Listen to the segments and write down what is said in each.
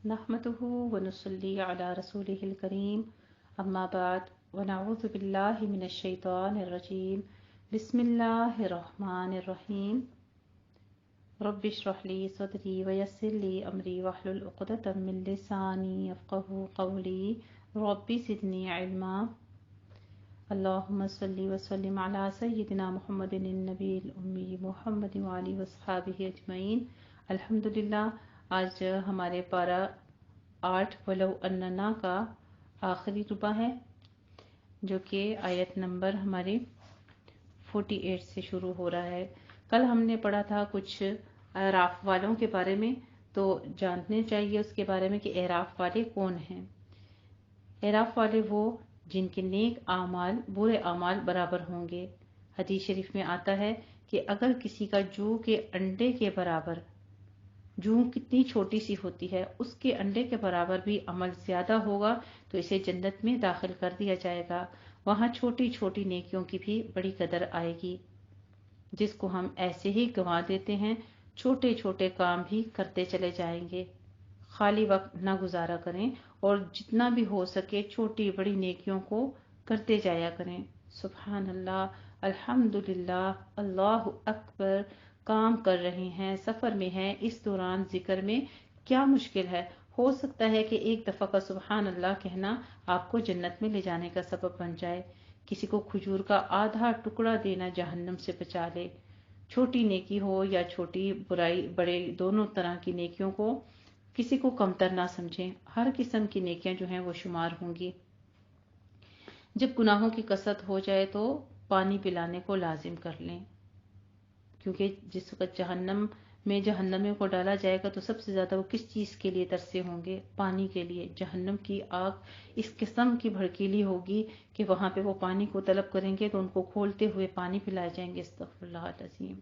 نحمده ونصلي على رسوله الكريم اما بعد ونعوذ بالله من الشيطان الرجيم بسم الله الرحمن الرحيم رب اشرح لي صدري ويسر لي امري واحلل عقدة من لساني يفقهوا قولي رب زدني علما اللهم صل وسلم على سيدنا محمد النبي الأمي محمد وعلى وصحابه اجمعین۔ الحمدللہ آج ہمارے پارہ 8 ولو اننا کا آخری ربع ہے، جو کہ آیت نمبر ہماری 48 سے شروع ہو رہا ہے۔ کل ہم نے پڑھا تھا کچھ اعراف والوں کے بارے میں، تو جاننے چاہیے اس کے بارے میں کہ اعراف والے کون ہیں۔ اعراف والے وہ جن کے نیک اعمال برے اعمال برابر ہوں گے۔ حدیث شریف میں آتا ہے کہ اگر کسی کا جو کے انڈے کے برابر، جو کتنی چھوٹی سی ہوتی ہے، اس کے انڈے کے برابر بھی عمل زیادہ ہوگا تو اسے جنت میں داخل کر دیا جائے گا۔ وہاں چھوٹی چھوٹی نیکیوں کی بھی بڑی قدر آئے گی، جس کو ہم ایسے ہی گنوا دیتے ہیں۔ چھوٹے چھوٹے کام بھی کرتے چلے جائیں گے، خالی وقت نہ گزارا کریں، اور جتنا بھی ہو سکے چھوٹی بڑی نیکیوں کو کرتے جایا کریں۔ سبحان اللہ، الحمدللہ، اللہ اکبر، کام کر رہے ہیں، سفر میں ہیں، اس دوران ذکر میں کیا مشکل ہے؟ ہو سکتا ہے کہ ایک دفعہ کا سبحان اللہ کہنا آپ کو جنت میں لے جانے کا سبب بن جائے۔ کسی کو کھجور کا آدھا ٹکڑا دینا جہنم سے بچا لے۔ چھوٹی نیکی ہو یا چھوٹی برائی، بڑے دونوں طرح کی نیکیوں کو کسی کو کمتر نہ سمجھیں، ہر قسم کی نیکیاں جو ہیں وہ شمار ہوں گی۔ جب گناہوں کی کثرت ہو جائے تو پانی پلانے کو لازم کر لیں، کیونکہ جس وقت جہنم میں جہنمیوں کو ڈالا جائے گا تو سب سے زیادہ وہ کس چیز کے لیے ترسے ہوں گے؟ پانی کے لیے۔ جہنم کی آگ اس قسم کی بھڑکیلی ہوگی کہ وہاں پہ وہ پانی کو طلب کریں گے تو ان کو کھولتے ہوئے پانی پلائے جائیں گے۔ استغفر اللہ العظیم۔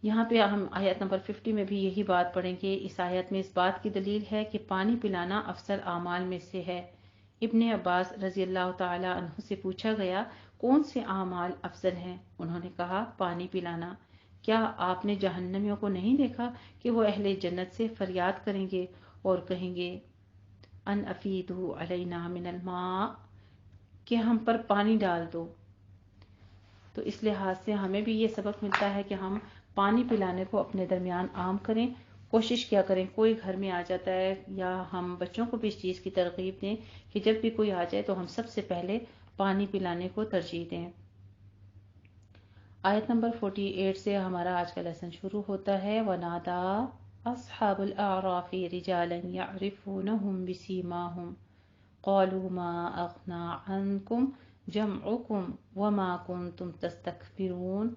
یہاں پہ ہم آیت نمبر 50 میں بھی یہی بات پڑھیں گے۔ اس آیت میں اس بات کی دلیل ہے کہ پانی پلانا افضل اعمال میں سے ہے۔ ابن عباس رضی اللہ تعالی عنہ سے پوچھا گیا، کون سے اعمال افضل ہیں؟ انہوں نے کہا، پانی پلانا۔ کیا آپ نے جہنمیوں کو نہیں دیکھا کہ وہ اہل جنت سے فریاد کریں گے اور کہیں گے ان افیدوا علینا من الماء، کہ ہم پر پانی ڈال دو؟ تو اس لحاظ سے ہمیں بھی یہ سبق ملتا ہے کہ ہم پانی پلانے کو اپنے درمیان عام کریں۔ کوشش کیا کریں، کوئی گھر میں آ جاتا ہے یا ہم بچوں کو بھی اس چیز کی ترغیب دیں کہ جب بھی کوئی آ جائے تو ہم سب سے پہلے پانی پلانے کو ترجیح دیں۔ آیت نمبر 48 سے ہمارا آج کا لیسن شروع ہوتا ہے۔ وَنَادَى أَصْحَابُ الْأَعْرَافِ رِجَالًا يَعْرِفُونَهُمْ بِسِيمَاهُمْ قَالُوا مَا أَغْنَى عَنْكُمْ جَمْعُكُمْ وَمَا كُنْتُمْ تَسْتَكْبِرُونَ۔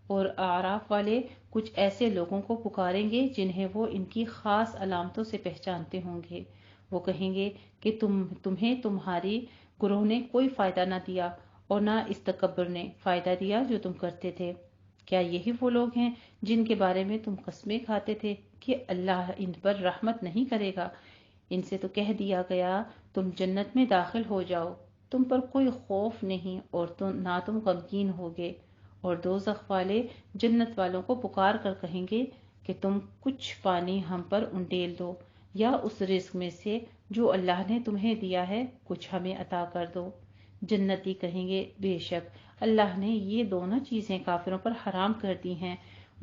اور اعراف والے کچھ ایسے لوگوں کو پکاریں گے جنہیں وہ ان کی خاص علامتوں سے پہچانتے ہوں گے۔ وہ کہیں گے کہ تمہیں تمہاری گروہ نے کوئی فائدہ نہ دیا اور نہ اس تکبر نے فائدہ دیا جو تم کرتے تھے۔ کیا یہی وہ لوگ ہیں جن کے بارے میں تم قسمیں کھاتے تھے کہ اللہ ان پر رحمت نہیں کرے گا؟ ان سے تو کہہ دیا گیا تم جنت میں داخل ہو جاؤ، تم پر کوئی خوف نہیں اور نہ تم غمگین ہوگے۔ اور دوزخ والے جنت والوں کو پکار کر کہیں گے کہ تم کچھ پانی ہم پر انڈیل دو، یا اس رزق میں سے جو اللہ نے تمہیں دیا ہے کچھ ہمیں عطا کر دو۔ جنتی کہیں گے، بے شک اللہ نے یہ دونوں چیزیں کافروں پر حرام کر دی ہیں۔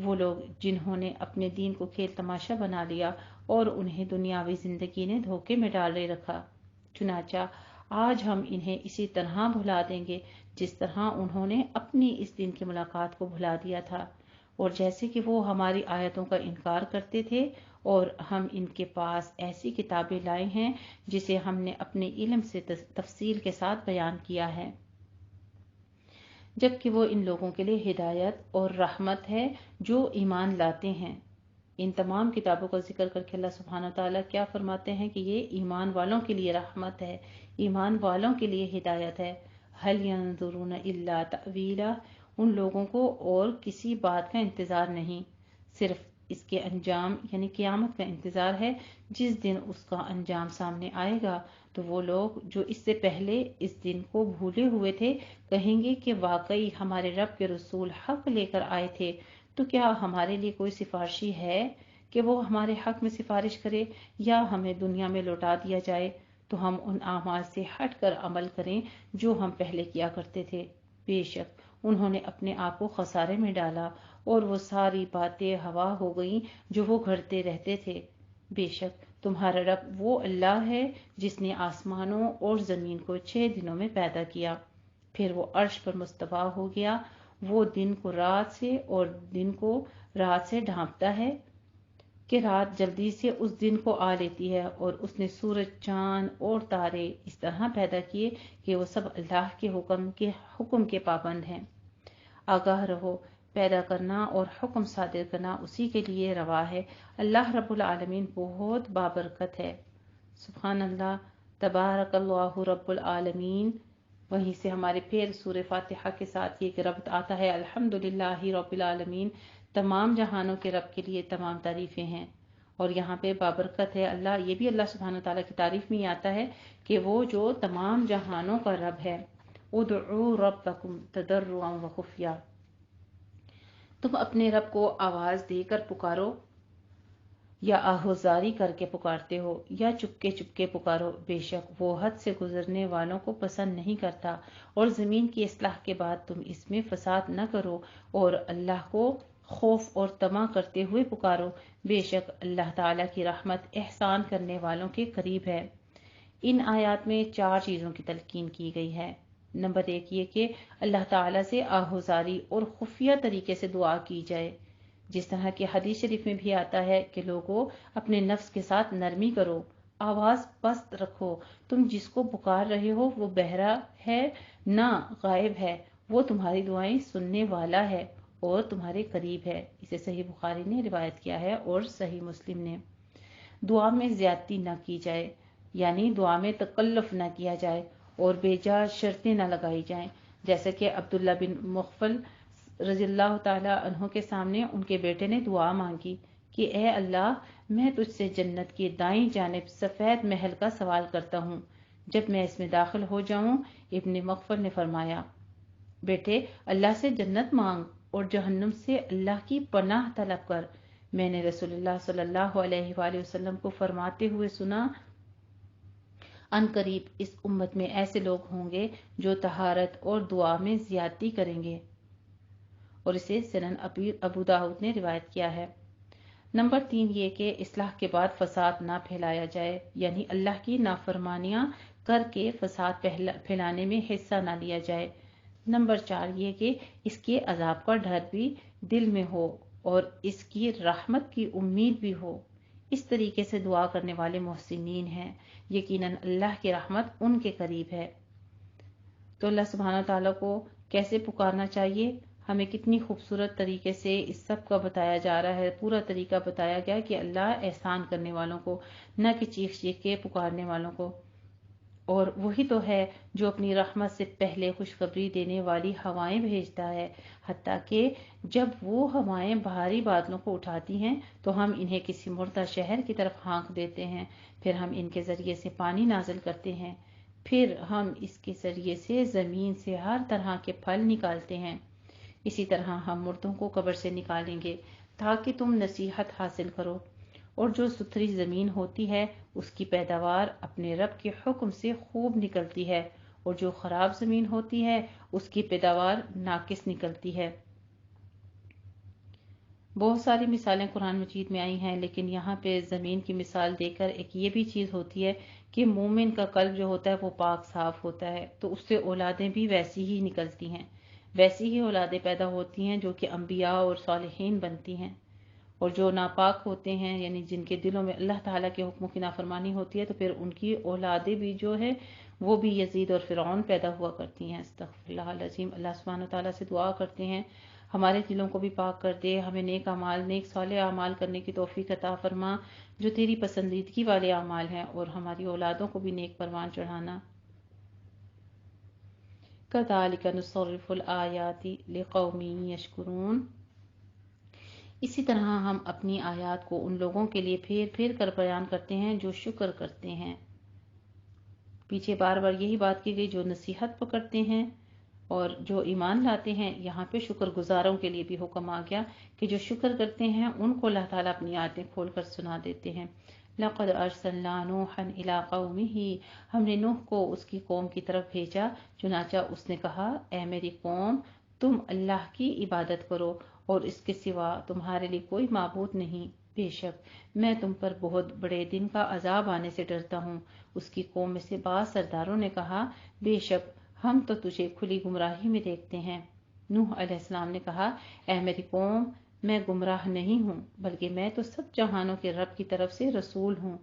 وہ لوگ جنہوں نے اپنے دین کو کھیل تماشا بنا لیا اور انہیں دنیاوی زندگی نے دھوکے میں ڈالے رکھا، چنانچہ آج ہم انہیں اسی طرح بھلا دیں گے جس طرح انہوں نے اپنی اس دن کی ملاقات کو بھلا دیا تھا، اور جیسے کہ وہ ہماری آیتوں کا انکار کرتے تھے، اور ہم ان کے پاس ایسی کتابیں لائے ہیں جسے ہم نے اپنے علم سے تفصیل کے ساتھ بیان کیا ہے، جبکہ وہ ان لوگوں کے لیے ہدایت اور رحمت ہے جو ایمان لاتے ہیں۔ ان تمام کتابوں کا ذکر کر کے اللہ سبحانہ تعالیٰ کیا فرماتے ہیں کہ یہ ایمان والوں کے لیے رحمت ہے، ایمان والوں کے لیے ہدایت ہے۔ هل ينظرون الا تأویلہ، ان لوگوں کو اور کسی بات کا انتظار نہیں، صرف اس کے انجام یعنی قیامت کا انتظار ہے۔ جس دن اس کا انجام سامنے آئے گا تو وہ لوگ جو اس سے پہلے اس دن کو بھولے ہوئے تھے کہیں گے کہ واقعی ہمارے رب کے رسول حق لے کر آئے تھے، تو کیا ہمارے لیے کوئی سفارشی ہے کہ کہ وہ ہمارے حق میں سفارش کرے یا ہمیں دنیا میں لوٹا دیا جائے تو ہم ان اعمال سے ہٹ کر عمل کریں جو ہم پہلے کیا کرتے تھے۔ بے شک انہوں نے اپنے آپ کو خسارے میں ڈالا اور وہ ساری باتیں ہوا ہو گئیں جو وہ گھڑتے رہتے تھے۔ بے شک تمہارا رب وہ اللہ ہے جس نے آسمانوں اور زمین کو 6 دنوں میں پیدا کیا، پھر وہ عرش پر مستوی ہو گیا۔ وہ دن کو رات سے اور دن کو رات سے ڈھانپتا ہے کہ رات جلدی سے اس دن کو آ لیتی ہے، اور اس نے سورج، چاند اور تارے اس طرح پیدا کیے کہ وہ سب اللہ کے حکم کے پابند ہیں۔ آگاہ رہو، پیدا کرنا اور حکم صادر کرنا اسی کے لیے روا ہے۔ اللہ رب العالمین بہت بابرکت ہے۔ سبحان اللہ، تبارک اللہ رب العالمین۔ وہیں سے ہمارے پھر سورہ فاتحہ کے ساتھ یہ ربط آتا ہے، الحمدللہ رب العالمین، تمام جہانوں کے رب کے لیے تمام تعریفیں ہیں۔ اور یہاں پہ بابرکت ہے اللہ، یہ بھی اللہ سبحانہ تعالیٰ کی تعریف میں آتا ہے کہ وہ جو تمام جہانوں کا رب ہے۔ ادعوا ربکم تضرعا وخفیا، تم اپنے رب کو آواز دے کر پکارو یا آہوزاری کر کے پکارتے ہو یا چپکے چپکے پکارو، بے شک وہ حد سے گزرنے والوں کو پسند نہیں کرتا۔ اور زمین کی اصلاح کے بعد تم اس میں فساد نہ کرو اور اللہ کو خوف اور طمع کرتے ہوئے پکارو، بے شک اللہ تعالیٰ کی رحمت احسان کرنے والوں کے قریب ہے۔ ان آیات میں 4 چیزوں کی تلقین کی گئی ہے۔ نمبر 1 یہ کہ اللہ تعالیٰ سے آہوزاری اور خفیہ طریقے سے دعا کی جائے، جس طرح کہ حدیث شریف میں بھی آتا ہے کہ لوگوں اپنے نفس کے ساتھ نرمی کرو، آواز پست رکھو، تم جس کو پکار رہے ہو وہ بہرا ہے نہ غائب ہے، وہ تمہاری دعائیں سننے والا ہے اور تمہارے قریب ہے۔ اسے صحیح بخاری نے روایت کیا ہے اور صحیح مسلم نے۔ دعا میں زیادتی نہ کی جائے، یعنی دعا میں تکلف نہ کیا جائے اور بے جا شرطیں نہ لگائی جائیں، جیسے کہ عبداللہ بن مغفل رضی اللہ تعالی عنہ کے سامنے ان کے بیٹے نے دعا مانگی کہ اے اللہ، میں تجھ سے جنت کی دائیں جانب سفید محل کا سوال کرتا ہوں، جب میں اس میں داخل ہو جاؤں۔ ابن مغفل نے فرمایا، بیٹے اللہ سے جنت مانگ اور جہنم سے اللہ کی پناہ طلب کر۔ میں نے رسول اللہ صلی اللہ علیہ وآلہ وسلم کو فرماتے ہوئے سنا، ان قریب اس امت میں ایسے لوگ ہوں گے جو طہارت اور دعا میں زیادتی کریں گے، اور اسے سنن ابو داؤد نے روایت کیا ہے۔ نمبر 3 یہ کہ اصلاح کے بعد فساد نہ پھیلایا جائے، یعنی اللہ کی نافرمانیاں کر کے فساد پھیلانے میں حصہ نہ لیا جائے۔ نمبر 4 یہ کہ اس کے عذاب کا ڈر بھی دل میں ہو اور اس کی رحمت کی امید بھی ہو۔ اس طریقے سے دعا کرنے والے محسنین ہیں، یقیناً اللہ کی رحمت ان کے قریب ہے۔ تو اللہ سبحانہ تعالیٰ کو کیسے پکارنا چاہیے، ہمیں کتنی خوبصورت طریقے سے اس سب کا بتایا جا رہا ہے، پورا طریقہ بتایا گیا کہ اللہ احسان کرنے والوں کو، نہ کہ چیخ چیخ کے پکارنے والوں کو۔ اور وہی تو ہے جو اپنی رحمت سے پہلے خوشخبری دینے والی ہوائیں بھیجتا ہے، حتیٰ کہ جب وہ ہوائیں بھاری بادلوں کو اٹھاتی ہیں تو ہم انہیں کسی مردہ شہر کی طرف ہانک دیتے ہیں، پھر ہم ان کے ذریعے سے پانی نازل کرتے ہیں، پھر ہم اس کے ذریعے سے زمین سے ہر طرح کے پھل نکالتے ہیں۔ اسی طرح ہم مردوں کو قبر سے نکالیں گے تاکہ تم نصیحت حاصل کرو۔ اور جو ستھری زمین ہوتی ہے اس کی پیداوار اپنے رب کے حکم سے خوب نکلتی ہے، اور جو خراب زمین ہوتی ہے اس کی پیداوار ناقص نکلتی ہے۔ بہت ساری مثالیں قرآن مجید میں آئی ہیں، لیکن یہاں پہ زمین کی مثال دے کر ایک یہ بھی چیز ہوتی ہے کہ مومن کا قلب جو ہوتا ہے وہ پاک صاف ہوتا ہے، تو اس سے اولادیں بھی ویسی ہی نکلتی ہیں، ویسی ہی اولادیں پیدا ہوتی ہیں جو کہ انبیاء اور صالحین بنتی ہیں۔ اور جو ناپاک ہوتے ہیں، یعنی جن کے دلوں میں اللہ تعالیٰ کے حکموں کی نافرمانی ہوتی ہے، تو پھر ان کی اولادیں بھی جو ہے وہ بھی یزید اور فرعون پیدا ہوا کرتی ہیں۔ استغفر اللہ العظیم۔ اللہ سبحانہ تعالیٰ سے دعا کرتے ہیں ہمارے دلوں کو بھی پاک کر دے، ہمیں نیک اعمال، نیک صالح اعمال کرنے کی توفیق عطا فرما جو تیری پسندیدگی والے اعمال ہیں، اور ہماری اولادوں کو بھی نیک پروان چڑھانا۔ كَذَلِكَ نُصَرِّفُ الْآيَاتِ لِقَوْمٍ يَشْكُرُونَ۔ اسی طرح ہم اپنی آیات کو ان لوگوں کے لیے پھیر پھیر کر بیان کرتے ہیں جو شکر کرتے ہیں۔ پیچھے بار بار یہی بات کی گئی، جو نصیحت پکڑتے ہیں اور جو ایمان لاتے ہیں، یہاں پہ شکر گزاروں کے لیے بھی حکم آ گیا کہ جو شکر کرتے ہیں ان کو اللہ تعالیٰ اپنی آیتیں کھول کر سنا دیتے ہیں۔ لَقَدْ أَرْسَلْنَا نُوحًا إِلَىٰ قَوْمِهِ، ہم نے نوح کو اس کی قوم کی طرف بھیجا، چنانچہ اس نے کہا اے میری قوم تم اللہ کی عبادت کرو اور اس کے سوا تمہارے لیے کوئی معبود نہیں، بے شک میں تم پر بہت بڑے دن کا عذاب آنے سے ڈرتا ہوں۔ اس کی قوم میں سے بعض سرداروں نے کہا بے شک ہم تو تجھے کھلی گمراہی میں دیکھتے ہیں۔ نوح علیہ السلام نے کہا اے میری قوم میں گمراہ نہیں ہوں بلکہ میں تو سب جہانوں کے رب کی طرف سے رسول ہوں۔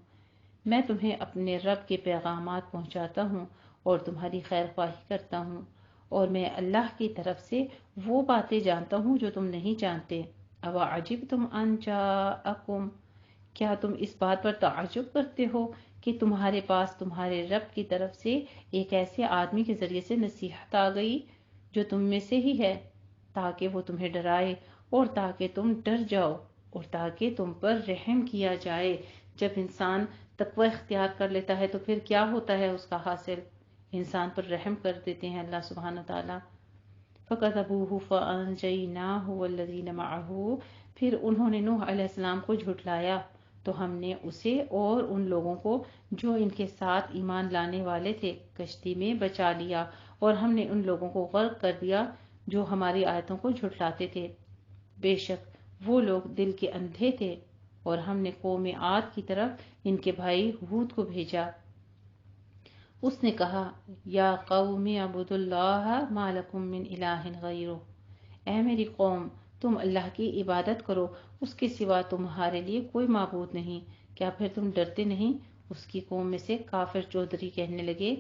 میں تمہیں اپنے رب کے پیغامات پہنچاتا ہوں اور تمہاری خیر خواہی کرتا ہوں، اور میں اللہ کی طرف سے وہ باتیں جانتا ہوں جو تم نہیں جانتے۔ اَوَعَجِبْتُمْ أَنْ جَاءَكُمْ، کیا تم اس بات پر تعجب کرتے ہو کہ تمہارے پاس تمہارے رب کی طرف سے ایک ایسے آدمی کے ذریعے سے نصیحت آ گئی جو تم میں سے ہی ہے، تاکہ وہ تمہیں ڈرائے اور تاکہ تم ڈر جاؤ اور تاکہ تم پر رحم کیا جائے۔ جب انسان تقوی اختیار کر لیتا ہے تو پھر کیا ہوتا ہے اس کا حاصل؟ انسان پر رحم کر دیتے ہیں اللہ سبحانہ تعالیٰ۔ فَكَذَبُوهُ فَأَنْجَيْنَاهُ وَالَّذِينَ مَعَهُ، پھر انہوں نے نوح علیہ السلام کو جھٹلایا تو ہم نے اسے اور ان لوگوں کو جو ان کے ساتھ ایمان لانے والے تھے کشتی میں بچا لیا، اور ہم نے ان لوگوں کو غرق کر دیا جو ہماری آیتوں کو جھٹلاتے تھے۔ بے شک وہ لوگ دل کے اندھے تھے، اور ہم نے قوم عاد کی طرف ان کے بھائی ہود کو بھیجا۔ اس نے کہا یا قوم اعبدوا اللہ ما لکم من الہ غیرہ، اے میری قوم تم اللہ کی عبادت کرو، اس کے سوا تمہارے لیے کوئی معبود نہیں، کیا پھر تم ڈرتے نہیں؟ اس کی قوم میں سے کافر چودھری کہنے لگے،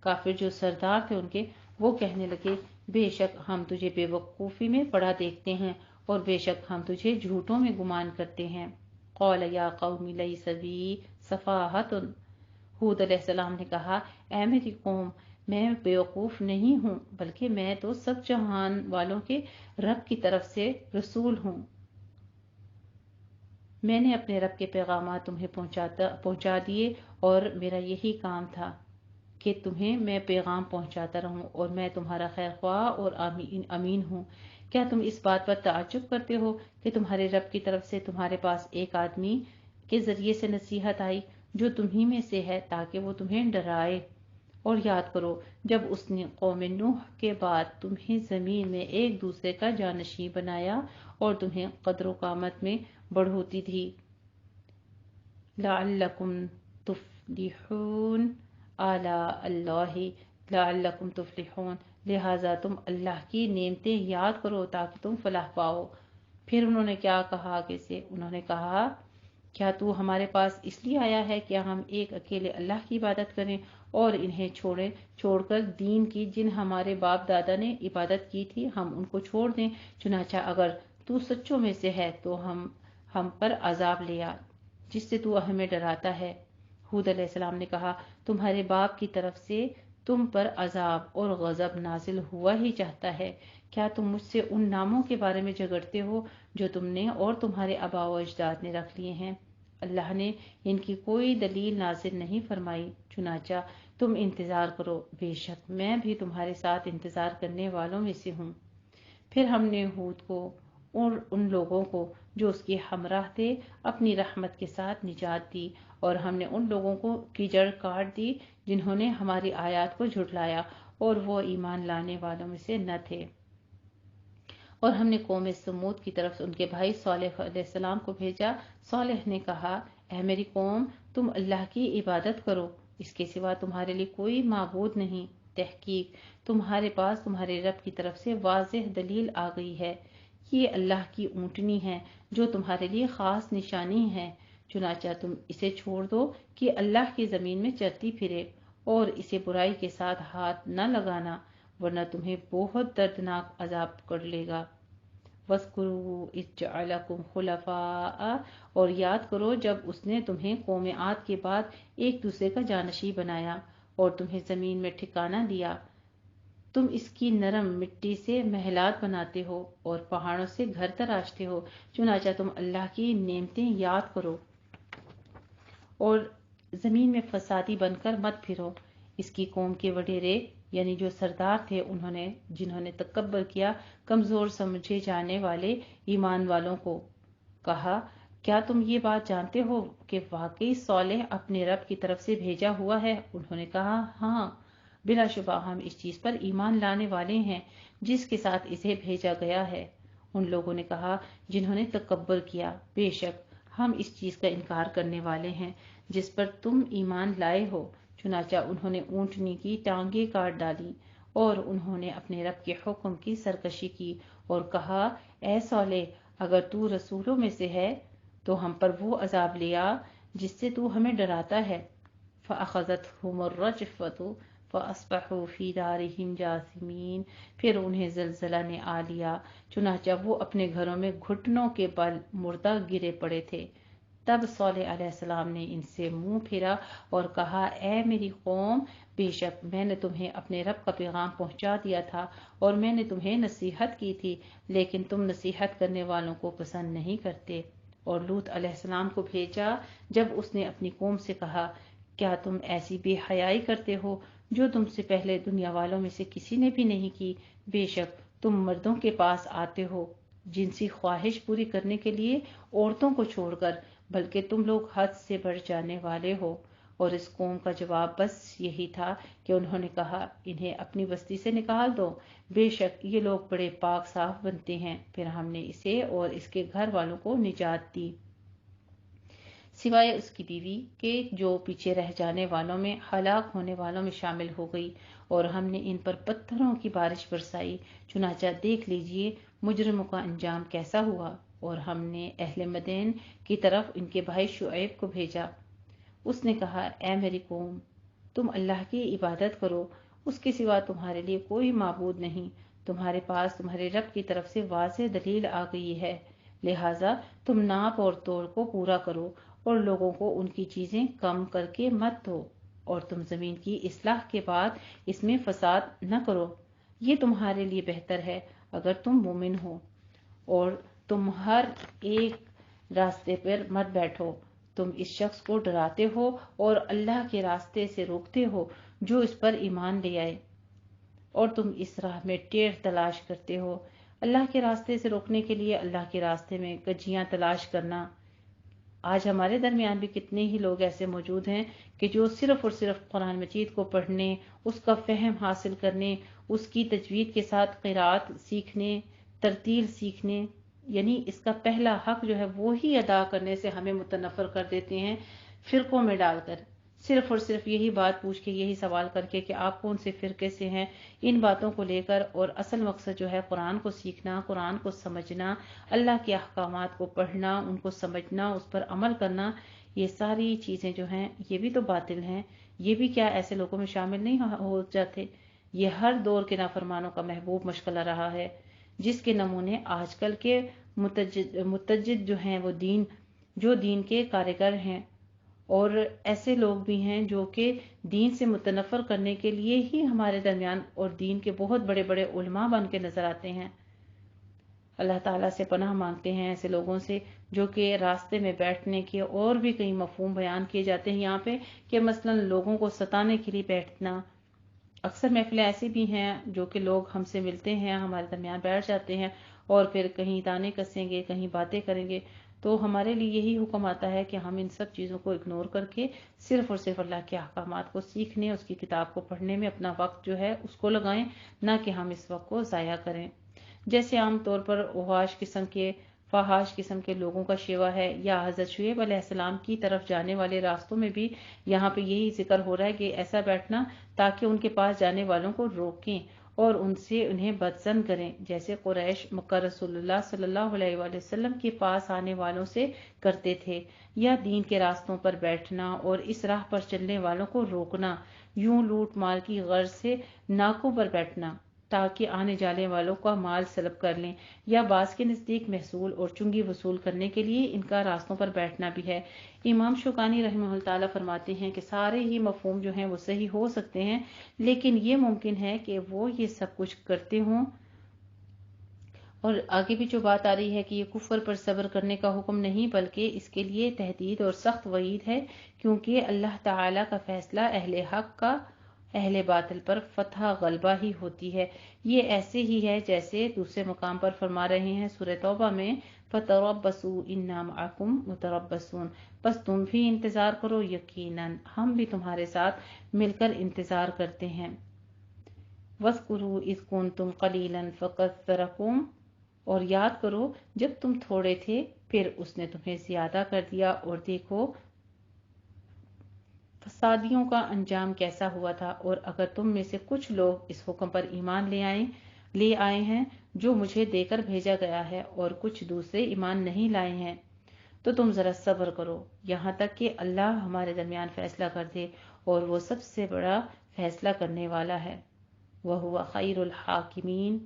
کافر جو سردار تھے ان کے، وہ کہنے لگے بے شک ہم تجھے بے وقوفی میں پڑا دیکھتے ہیں اور بے شک ہم تجھے جھوٹوں میں گمان کرتے ہیں۔ قال یا قوم لیس بی سفاہۃ، ہود علیہ السلام نے کہا اے میری قوم میں بیوقوف نہیں ہوں بلکہ میں تو سب جہان والوں کے رب کی طرف سے رسول ہوں۔ میں نے اپنے رب کے پیغامات تمہیں پہنچا دیے اور میرا یہی کام تھا کہ تمہیں میں پیغام پہنچاتا رہوں، اور میں تمہارا خیر خواہ اور امین ہوں۔ کیا تم اس بات پر تعجب کرتے ہو کہ تمہارے رب کی طرف سے تمہارے پاس ایک آدمی کے ذریعے سے نصیحت آئی جو تمہیں میں سے ہے تاکہ وہ تمہیں ڈرائے؟ اور یاد کرو جب اس نے قوم نوح کے بعد تمہیں زمین میں ایک دوسرے کا جانشین بنایا اور تمہیں قدر و قامت میں بڑھوتی دی۔ لعلکم تفلحون، آلاء اللہ لعلکم تفلحون، لہٰذا تم اللہ کی نعمتیں یاد کرو تاکہ تم فلاح پاؤ۔ پھر انہوں نے کیا کہا آگے سے؟ انہوں نے کہا کیا تو ہمارے پاس اس لیے آیا ہے کہ ہم ایک اکیلے اللہ کی عبادت کریں اور انہیں چھوڑ کر دین کی جن ہمارے باپ دادا نے عبادت کی تھی ہم ان کو چھوڑ دیں؟ چنانچہ اگر تو سچوں میں سے ہے تو ہم پر عذاب لے آ جس سے تو ہمیں ڈراتا ہے۔ ہود علیہ السلام نے کہا تمہارے باپ کی طرف سے تم پر عذاب اور غضب نازل ہوا ہی چاہتا ہے، کیا تم مجھ سے ان ناموں کے بارے میں جھگڑتے ہو جو تم نے اور تمہارے آباء و اجداد نے رکھ لیے ہیں؟ اللہ نے ان کی کوئی دلیل نازل نہیں فرمائی، چنانچہ تم انتظار کرو، بے شک میں بھی تمہارے ساتھ انتظار کرنے والوں میں سے ہوں۔ پھر ہم نے ہود کو اور ان لوگوں کو جو اس کے ہمراہ تھے اپنی رحمت کے ساتھ نجات دی، اور ہم نے ان لوگوں کو کی جڑ کاٹ دی جنہوں نے ہماری آیات کو جھٹلایا اور وہ ایمان لانے والوں میں سے نہ تھے۔ اور ہم نے قوم سمود کی طرف ان کے بھائی صالح علیہ السلام کو بھیجا۔ صالح نے کہا اے میری قوم تم اللہ کی عبادت کرو، اس کے سوا تمہارے لیے کوئی معبود نہیں، تحقیق تمہارے پاس تمہارے رب کی طرف سے واضح دلیل آ گئی ہے، یہ اللہ کی اونٹنی ہے جو تمہارے لیے خاص نشانی ہے، چنانچہ تم اسے چھوڑ دو کہ اللہ کی زمین میں چلتی پھرے، اور اسے برائی کے ساتھ ہاتھ نہ لگانا ورنہ تمہیں بہت دردناک عذاب پکڑ لے گا۔ وَاذْكُرُوا إِذْ جَعَلَكُمْ خُلَفَاءَ، اور یاد کرو جب اس نے تمہیں قوم عاد کے بعد ایک دوسرے کا جانشین بنایا اور تمہیں زمین میں ٹھکانہ دیا، تم اس کی نرم مٹی سے محلات بناتے ہو اور پہاڑوں سے گھر تراشتے ہو، چنانچہ تم اللہ کی نعمتیں یاد کرو اور زمین میں فسادی بن کر مت پھرو۔ اس کی قوم کے وڈیرے یعنی جو سردار تھے جنہوں نے تکبر کیا، کمزور سمجھے جانے والے ایمان والوں کو کہا، کیا تم یہ بات جانتے ہو کہ واقعی صالح اپنے رب کی طرف سے بھیجا ہوا ہے؟ انہوں نے کہا، ہاں، بلا شبہ ہم اس چیز پر ایمان لانے والے ہیں جس کے ساتھ اسے بھیجا گیا ہے۔ ان لوگوں نے کہا جنہوں نے تکبر کیا، بے شک ہم اس چیز کا انکار کرنے والے ہیں جس پر تم ایمان لائے ہو۔ چنانچہ انہوں نے اونٹنی کی ٹانگیں کاٹ ڈالی اور انہوں نے اپنے رب کے حکم کی سرکشی کی اور کہا، اے صالح، اگر تو رسولوں میں سے ہے تو ہم پر وہ عذاب لیا جس سے تو ہمیں ڈراتا ہے۔ فَأَخَذَتْهُمُ الرَّجْفَةُ فَأَصْبَحُوا فِي دَارِهِمْ جَاثِمِينَ، پھر انہیں زلزلہ نے آ لیا، چنانچہ وہ اپنے گھروں میں گھٹنوں کے بل مردہ گرے پڑے تھے۔ تب صالح علیہ السلام نے ان سے منہ پھیرا اور کہا، اے میری قوم، بے شک میں نے تمہیں اپنے رب کا پیغام پہنچا دیا تھا اور میں نے تمہیں نصیحت کی تھی، لیکن تم نصیحت کرنے والوں کو پسند نہیں کرتے۔ اور لوط علیہ السلام کو بھیجا جب اس نے اپنی قوم سے کہا، کیا تم ایسی بے حیائی کرتے ہو جو تم سے پہلے دنیا والوں میں سے کسی نے بھی نہیں کی؟ بے شک تم مردوں کے پاس آتے ہو جنسی خواہش پوری کرنے کے لیے عورتوں کو چھوڑ کر، بلکہ تم لوگ حد سے بڑھ جانے والے ہو۔ اور اس قوم کا جواب بس یہی تھا کہ انہوں نے کہا، انہیں اپنی بستی سے نکال دو، بے شک یہ لوگ بڑے پاک صاف بنتے ہیں۔ پھر ہم نے اسے اور اس کے گھر والوں کو نجات دی، سوائے اس کی بیوی کے جو پیچھے رہ جانے والوں میں، ہلاک ہونے والوں میں شامل ہو گئی، اور ہم نے ان پر پتھروں کی بارش برسائی۔ چنانچہ دیکھ لیجئے مجرموں کا انجام کیسا ہوا۔ اور ہم نے اہل مدین کی طرف ان کے بھائی شعیب کو بھیجا۔ اس نے کہا، اے میری قوم، تم اللہ کی عبادت کرو، اس کے سوا تمہارے لیے کوئی معبود نہیں، تمہارے پاس تمہارے رب کی طرف سے واضح دلیل آ گئی ہے، لہٰذا تم ناپ اور توڑ کو پورا کرو اور لوگوں کو ان کی چیزیں کم کر کے مت دو، اور تم زمین کی اصلاح کے بعد اس میں فساد نہ کرو، یہ تمہارے لیے بہتر ہے اگر تم مومن ہو۔ اور تم ہر ایک راستے پر مت بیٹھو، تم اس شخص کو ڈراتے ہو اور اللہ کے راستے سے روکتے ہو جو اس پر ایمان لے آئے، اور تم اس راہ میں ٹیڑھ تلاش کرتے ہو۔ اللہ کے راستے سے روکنے کے لیے اللہ کے راستے میں کجیاں تلاش کرنا۔ آج ہمارے درمیان بھی کتنے ہی لوگ ایسے موجود ہیں کہ جو صرف اور صرف قرآن مجید کو پڑھنے، اس کا فہم حاصل کرنے، اس کی تجوید کے ساتھ قرات سیکھنے، ترتیل سیکھنے، یعنی اس کا پہلا حق جو ہے وہی ادا کرنے سے ہمیں متنفر کر دیتے ہیں، فرقوں میں ڈال کر، صرف اور صرف یہی بات پوچھ کے، یہی سوال کر کے کہ آپ کون سے فرقے سے ہیں، ان باتوں کو لے کر، اور اصل مقصد جو ہے قرآن کو سیکھنا، قرآن کو سمجھنا، اللہ کے احکامات کو پڑھنا، ان کو سمجھنا، اس پر عمل کرنا، یہ ساری چیزیں جو ہیں یہ بھی تو باطل ہیں۔ یہ بھی کیا ایسے لوگوں میں شامل نہیں ہو جاتے؟ یہ ہر دور کے نافرمانوں کا محبوب مشغلہ رہا ہے، جس کے نمونے آج کل کے متجد جو ہیں وہ دین کے کارگر ہیں، اور ایسے لوگ بھی ہیں جو کہ دین سے متنفر کرنے کے لیے ہی ہمارے درمیان اور دین کے بہت بڑے بڑے علماء بن کے نظر آتے ہیں۔ اللہ تعالیٰ سے پناہ مانگتے ہیں ایسے لوگوں سے، جو کہ راستے میں بیٹھنے کے اور بھی کئی مفہوم بیان کیے جاتے ہیں یہاں پہ، کہ مثلا لوگوں کو ستانے کے لیے بیٹھنا۔ اکثر محفلیں ایسی بھی ہیں جو کہ لوگ ہم سے ملتے ہیں، ہمارے درمیان بیٹھ جاتے ہیں اور پھر کہیں تانے کسیں گے، کہیں باتیں کریں گے، تو ہمارے لیے یہی حکم آتا ہے کہ ہم ان سب چیزوں کو اگنور کر کے صرف اور صرف اللہ کے احکامات کو سیکھنے، اس کی کتاب کو پڑھنے میں اپنا وقت جو ہے اس کو لگائیں، نہ کہ ہم اس وقت کو ضائع کریں۔ جیسے عام طور پر فحاش قسم کے لوگوں کا شیوا ہے، یا حضرت شعیب علیہ السلام کی طرف جانے والے راستوں میں بھی یہاں پہ یہی ذکر ہو رہا ہے کہ ایسا بیٹھنا تاکہ ان کے پاس جانے والوں کو روکیں اور ان سے انہیں بدظن کریں، جیسے قریش مکہ رسول اللہ صلی اللہ علیہ وآلہ وسلم کے پاس آنے والوں سے کرتے تھے، یا دین کے راستوں پر بیٹھنا اور اس راہ پر چلنے والوں کو روکنا، یوں لوٹ مال کی غرض سے ناکوں پر بیٹھنا تاکہ آنے جانے والوں کا مال سلب کر لیں، یا بعض کے نزدیک محصول اور چنگی وصول کرنے کے لیے ان کا راستوں پر بیٹھنا بھی ہے۔ امام شوکانی رحمہ اللہ تعالیٰ فرماتے ہیں کہ سارے ہی مفہوم جو ہیں وہ صحیح ہو سکتے ہیں، لیکن یہ ممکن ہے کہ وہ یہ سب کچھ کرتے ہوں۔ اور آگے بھی جو بات آ رہی ہے کہ یہ کفر پر صبر کرنے کا حکم نہیں، بلکہ اس کے لیے تہدید اور سخت وعید ہے، کیونکہ اللہ تعالیٰ کا فیصلہ اہل باطل پر فتح غلبہ ہی ہوتی ہے۔ یہ ایسے ہی ہے جیسے دوسرے مقام پر فرما رہے ہیں سورہ توبہ میں فَتَرَبَّصُوا إِنَّا مَعَكُمْ مُتَرَبَّصُونَ، بس تم بھی انتظار کرو، یقیناً ہم بھی تمہارے ساتھ مل کر انتظار کرتے ہیں۔ وَاذْكُرُوا إِذْ كُنْتُمْ قَلِيلًا فَكَثَّرَكُمْ، اور یاد کرو جب تم تھوڑے تھے پھر اس نے تمہیں زیادہ کر دیا، اور دیکھو فسادیوں کا انجام کیسا ہوا تھا۔ اور اگر تم میں سے کچھ لوگ اس حکم پر ایمان لے آئے ہیں جو مجھے دے کر بھیجا گیا ہے، اور کچھ دوسرے ایمان نہیں لائے ہیں، تو تم ذرا صبر کرو یہاں تک کہ اللہ ہمارے درمیان فیصلہ کر دے، اور وہ سب سے بڑا فیصلہ کرنے والا ہے۔ وَهُوَ خَيْرُ الْحَاكِمِينَ۔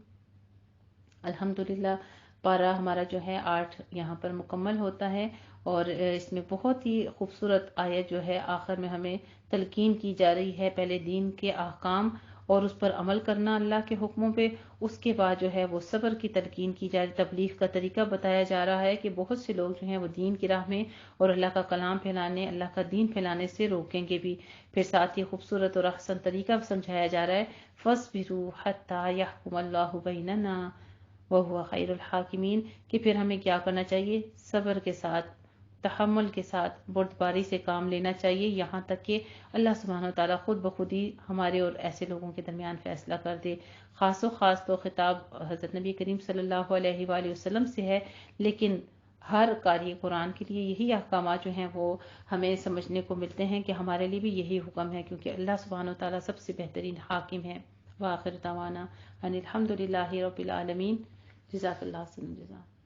الحمدللہ پارہ ہمارا جو ہے 8 یہاں پر مکمل ہوتا ہے، اور اس میں بہت ہی خوبصورت آیت جو ہے آخر میں ہمیں تلقین کی جا رہی ہے، پہلے دین کے احکام اور اس پر عمل کرنا اللہ کے حکموں پہ، اس کے بعد جو ہے وہ صبر کی تلقین کی جا رہی، تبلیغ کا طریقہ بتایا جا رہا ہے کہ بہت سے لوگ جو ہیں وہ دین کی راہ میں اور اللہ کا کلام پھیلانے، اللہ کا دین پھیلانے سے روکیں گے بھی۔ پھر ساتھ ہی خوبصورت اور احسن طریقہ سمجھایا جا رہا ہے فَاصْبِرُوا حَتَّى يَحْكُمَ اللَّهُ بَيْنَنَا وَهُوَ خَيْرُ الْحَاكِمِينَ، کہ پھر ہمیں کیا کرنا چاہیے، صبر کے ساتھ، تحمل کے ساتھ، بردباری سے کام لینا چاہیے، یہاں تک کہ اللہ سبحانہ و تعالیٰ خود بخود ہی ہمارے اور ایسے لوگوں کے درمیان فیصلہ کر دے۔ خاص و خاص تو خطاب حضرت نبی کریم صلی اللہ علیہ وآلہ وسلم سے ہے، لیکن ہر قاری قرآن کے لیے یہی احکامات جو ہیں وہ ہمیں سمجھنے کو ملتے ہیں کہ ہمارے لیے بھی یہی حکم ہے، کیونکہ اللہ سبحانہ و تعالیٰ سب سے بہترین حاکم ہے۔ وآخر دعوانا ان الحمد للہ رب العالمین۔ جزاک اللہ خیر۔